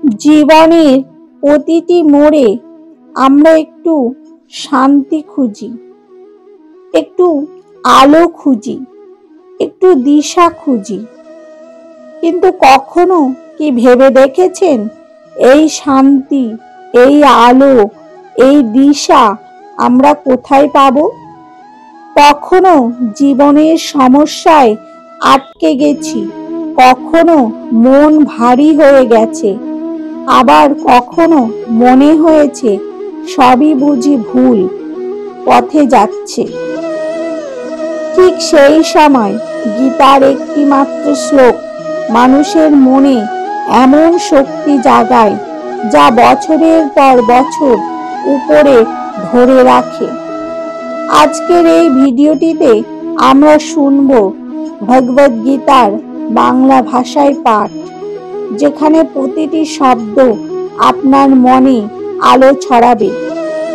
জীবনের প্রতিটি মোড়ে আমরা একটু শান্তি খুঁজি, একটু আলো খুঁজি, একটু দিশা খুঁজি। কিন্তু কখনো কি ভেবে দেখেছেন এই শান্তি, এই আলো, এই দিশা আমরা কোথায় পাবো? কখনো জীবনের সমস্যায় আটকে গেছি, কখনো মন ভারী হয়ে গেছে, আবার কখনো মনে হয়েছে সবই বুঝি ভুল পথে যাচ্ছে। ঠিক সেই সময় গীতার একটি মাত্র শ্লোক মানুষের মনে এমন শক্তি জাগায় যা বছরের পর বছর উপরে ধরে রাখে। আজকের এই ভিডিওটিতে আমরা শুনব ভগবদ গীতার বাংলা ভাষায় পাঠ, যেখানে প্রতিটি শব্দ আপনার মনে আলো ছড়াবে,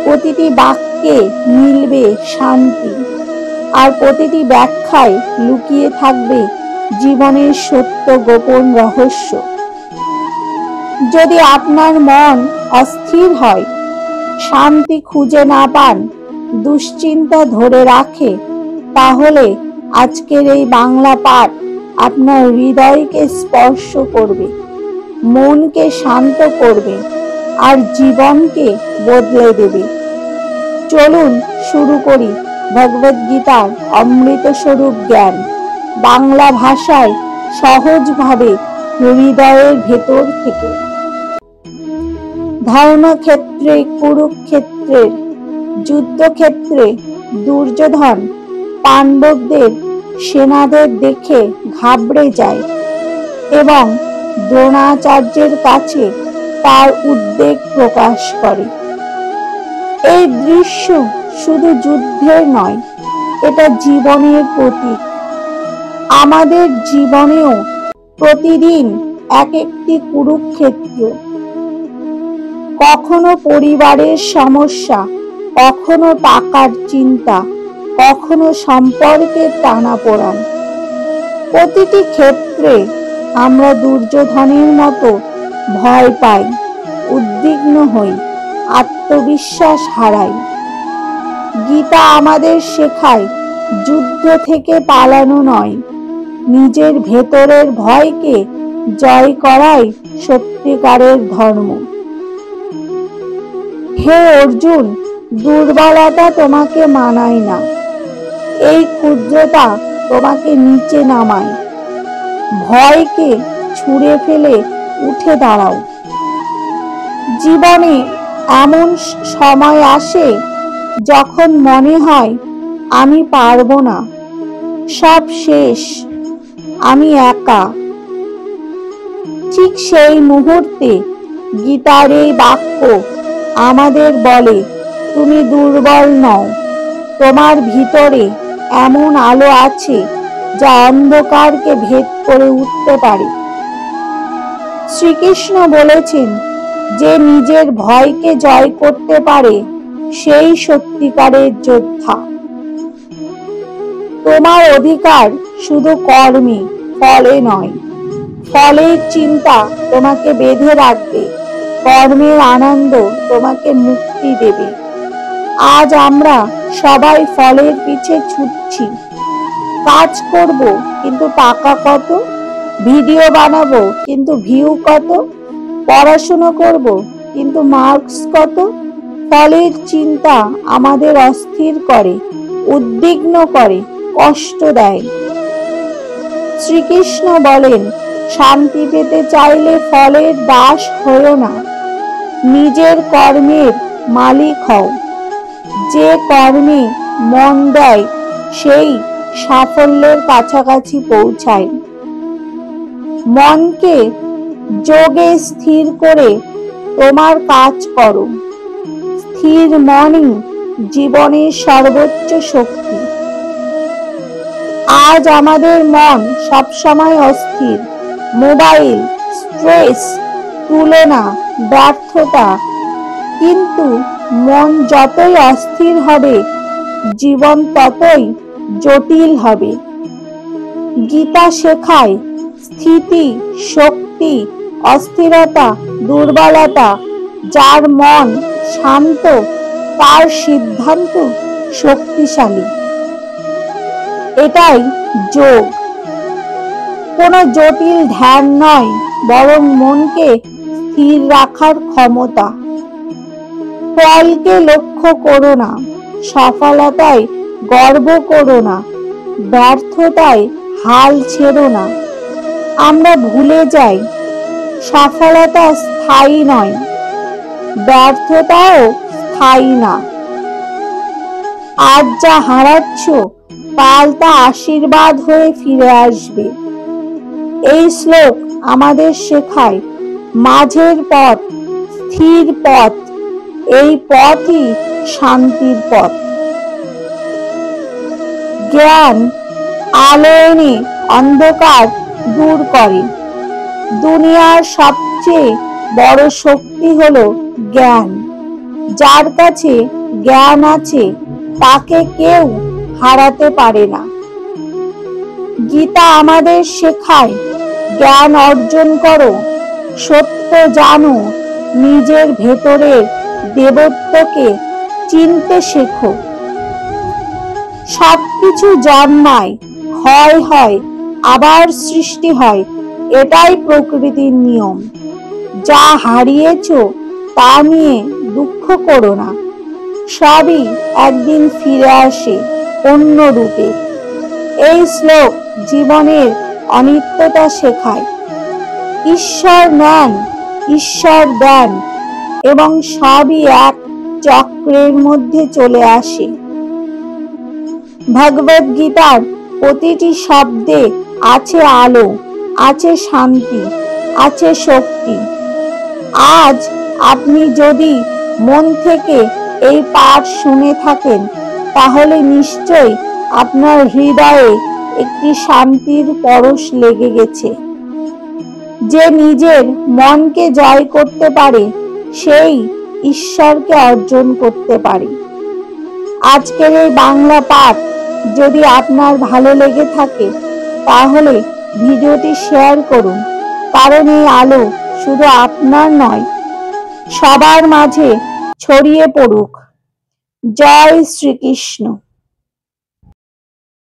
প্রতিটি বাক্যে মিলবে শান্তি, আর প্রতিটি ব্যাখ্যায় লুকিয়ে থাকবে জীবনের সত্য গোপন রহস্য। যদি আপনার মন অস্থির হয়, শান্তি খুঁজে না পান, দুশ্চিন্তা ধরে রাখে, তাহলে আজকের এই বাংলা পাঠ আপনার হৃদয়কে স্পর্শ করবে, মনকে শান্ত করবে আর জীবনকে বদলে দেবে। চলুন শুরু করি ভগবদ গীতার অমৃত স্বরূপ জ্ঞান, বাংলা ভাষায় সহজভাবে হৃদয়ের ভেতর থেকে। ধর্মক্ষেত্রে কুরুক্ষেত্রের যুদ্ধক্ষেত্রে দুর্যোধন পাণ্ডবদের সেনাদের দেখে ঘাবড়ে যায় এবং দ্রোণাচার্যের কাছে তার উদ্বেগ প্রকাশ করে। এই দৃশ্য শুধু যুদ্ধের নয়, এটা জীবনের প্রতীক। আমাদের জীবনেও প্রতিদিন এক একটি কুরুক্ষেত্র, কখনো পরিবারের সমস্যা, কখনো টাকার চিন্তা, কখনো সম্পর্কের টানাপোড়েন। প্রতিটি ক্ষেত্রে আমরা দুর্যোধনের মতো ভয় পাই, উদ্বিগ্ন হই, আত্মবিশ্বাস হারাই। গীতা আমাদের শেখায় যুদ্ধ থেকে পালানো নয়, নিজের ভেতরের ভয়কে জয় করাই সত্যিকারের ধর্ম। হে অর্জুন, দুর্বলতা তোমাকে মানায় না, এই ক্ষুদ্রতা তোমাকে নিচে নামায়। ভয়কে ছুঁড়ে ফেলে উঠে দাঁড়াও। জীবনে এমন সময় আসে যখন মনে হয় আমি পারবো না, সব শেষ, আমি একা। ঠিক সেই মুহূর্তে গীতার এই বাক্য আমাদের বলে, তুমি দুর্বল নও, তোমার ভিতরে এমন আলো আছে যা অন্ধকারকে ভেদ করে উঠতে পারে। শ্রীকৃষ্ণ বলেছেন, যে নিজের ভয়কে জয় করতে পারে সেই সত্যিকারের যোদ্ধা। তোমার অধিকার শুধু কর্মে, ফলে নয়। ফলের চিন্তা তোমাকে বেঁধে রাখবে, কর্মের আনন্দ তোমাকে মুক্তি দেবে। আজ আমরা সবাই ফলের পিছে ছুটছি। কাজ করব কিন্তু টাকা কত, ভিডিও বানাবো কিন্তু ভিউ কত, পড়াশোনা করব কিন্তু মার্কস কত। ফলের চিন্তা আমাদের অস্থির করে, উদ্বিগ্ন করে, কষ্ট দেয়। শ্রীকৃষ্ণ বলেন, শান্তি পেতে চাইলে ফলের দাস হয়ো না, নিজের কর্মের মালিক হও। যে কর্মে মন দেয় সেই সাফল্যের কাছাকাছি পৌঁছায়। মনকে যোগে স্থির করে তোমার কাজ করো। স্থির মনই জীবনের সর্বোচ্চ শক্তি। আজ আমাদের মন সবসময় অস্থির। মোবাইল, স্ট্রেস, তুলনা, ব্যর্থতা। কিন্তু মন যতই অস্থির হবে, জীবন ততই জটিল হবে। গীতা শেখায় স্থিতি, শক্তি অস্থিরতা, দুর্বলতা। যার মন শান্ত তার সিদ্ধান্ত শক্তিশালী। এটাই যোগ। কোনো জটিল ধ্যান নয়, বরং মনকে স্থির রাখার ক্ষমতা। ফলকে লক্ষ্য করো না, সফলতায় গর্ব করো না, ব্যর্থতায় হাল ছেড়ো না। আমরা ভুলে যাই সফলতা স্থায়ী নয়, ব্যর্থতাও স্থায়ী না। আজ যা হারাচ্ছ কাল তা আশীর্বাদ হয়ে ফিরে আসবে। এই শ্লোক আমাদের শেখায় মাঝের পথ, স্থির পথ, এই পথই শান্তির পথ। জ্ঞান আলো এনে অন্ধকার দূর করে। দুনিয়ার সবচেয়ে বড় শক্তি হলো জ্ঞান। যার কাছে জ্ঞান আছে তাকে কেউ হারাতে পারে না। গীতা আমাদের শেখায় জ্ঞান অর্জন করো, সত্য জানো, নিজের ভেতরের দেবত্বকে চিনতে শেখো। সবকিছু জন্মায়, ক্ষয় হয়, আবার সৃষ্টি হয়, এটাই প্রকৃতির নিয়ম। যা হারিয়েছো তা নিয়ে দুঃখ করো না, সবই একদিন ফিরে আসে অন্য রূপে। এই শ্লোক জীবনের অনিত্যতা শেখায়। ঈশ্বর নেন, ঈশ্বর দেন, এবং সবই এক চক্রের মধ্যে চলে আসে। ভগবদ গীতার প্রতিটি শব্দে আছে আলো, আছে শান্তি, আছে শক্তি। আজ আপনি যদি মন থেকে এই পাঠ শুনে থাকেন, তাহলে নিশ্চয়ই আপনার হৃদয়ে একটি শান্তির পরশ লেগে গেছে। যে নিজের মনকে জয় করতে পারে সেই ঈশ্বরকে অর্জন করতে পারে। আজকের এই বাংলা পাঠ যদি আপনার ভালো লেগে থাকে তাহলে ভিডিওটি শেয়ার করুন, কারণ এই আলো শুধু আপনার নয়, সবার মাঝে ছড়িয়ে পড়ুক। জয় শ্রীকৃষ্ণ।